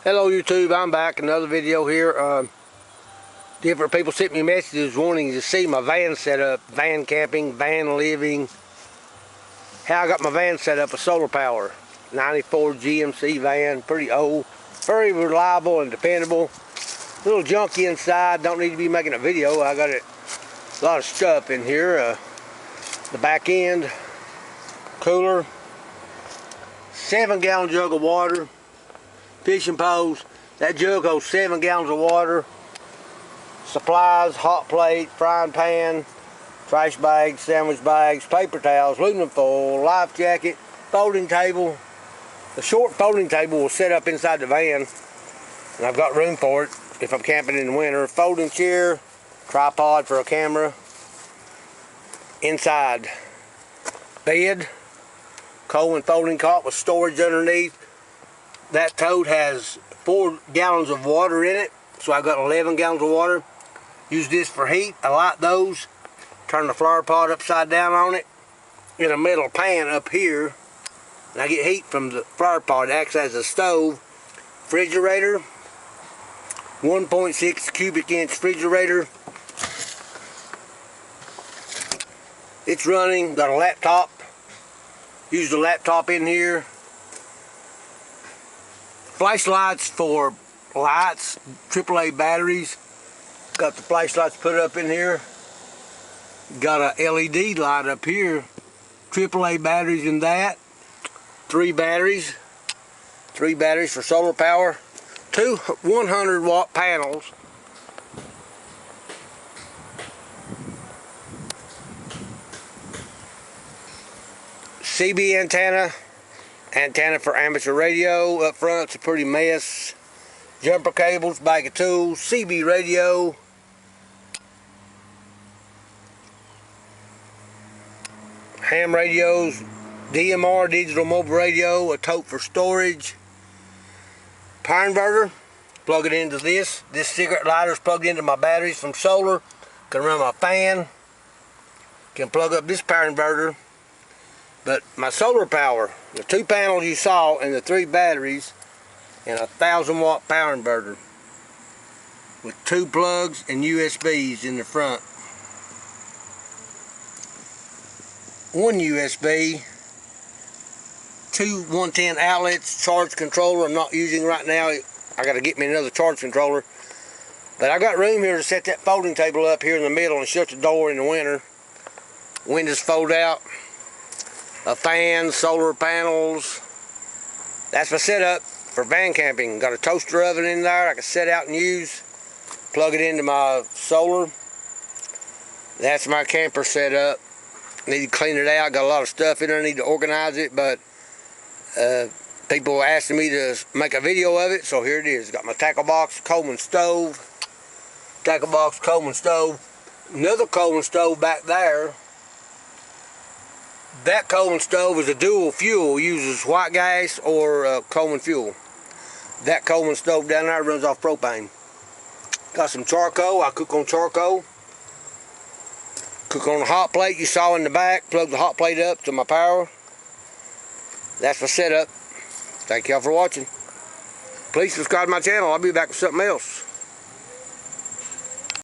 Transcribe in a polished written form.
Hello YouTube, I'm back. Another video here. Different people sent me messages wanting to see my van setup, van camping, van living. How I got my van set up with solar power. 94 GMC van, pretty old, very reliable and dependable. A little junky inside, don't need to be making a video. I got a lot of stuff in here. The back end, cooler, 7-gallon jug of water. Fishing poles. That jug holds 7 gallons of water. Supplies, hot plate, frying pan, trash bags, sandwich bags, paper towels, aluminum foil, life jacket, folding table. The short folding table will set up inside the van, and I've got room for it if I'm camping in the winter. Folding chair, tripod for a camera. Inside, bed, Coleman folding cot with storage underneath. That tote has 4 gallons of water in it, so I've got 11 gallons of water. Use this for heat. I light those. Turn the flower pot upside down on it. In a metal pan up here, and I get heat from the flower pot. It acts as a stove. Refrigerator, 1.6 cubic inch refrigerator. It's running. Got a laptop. Use the laptop in here. Flashlights for lights, AAA batteries. Got the flashlights put up in here. Got a LED light up here. AAA batteries in that. 3 batteries. 3 batteries for solar power. 2 100-watt panels. CB antenna. Antenna for amateur radio. Up front, it's a pretty mess. Jumper cables, bag of tools, CB radio. Ham radios, DMR, digital mobile radio, a tote for storage. Power inverter, plug it into this. This cigarette lighter is plugged into my batteries from solar. Can run my fan. Can plug up this power inverter. But my solar power, the 2 panels you saw and the 3 batteries, and a 1,000-watt power inverter with 2 plugs and USBs in the front. 1 USB, 2 110 outlets, charge controller I'm not using right now. I got to get me another charge controller. But I got room here to set that folding table up here in the middle and shut the door in the winter. Windows fold out. A fan, solar panels. That's my setup for van camping. Got a toaster oven in there I can set out and use. Plug it into my solar. That's my camper setup. Need to clean it out. Got a lot of stuff in there. Need to organize it, but people asking me to make a video of it, so here it is. Got my tackle box, Coleman stove. Tackle box, Coleman stove. Another Coleman stove back there. That Coleman stove is a dual fuel, uses white gas or Coleman fuel. That Coleman stove down there runs off propane. Got some charcoal, I cook on charcoal. Cook on a hot plate you saw in the back, plug the hot plate up to my power. That's my setup. Thank y'all for watching. Please subscribe to my channel, I'll be back with something else.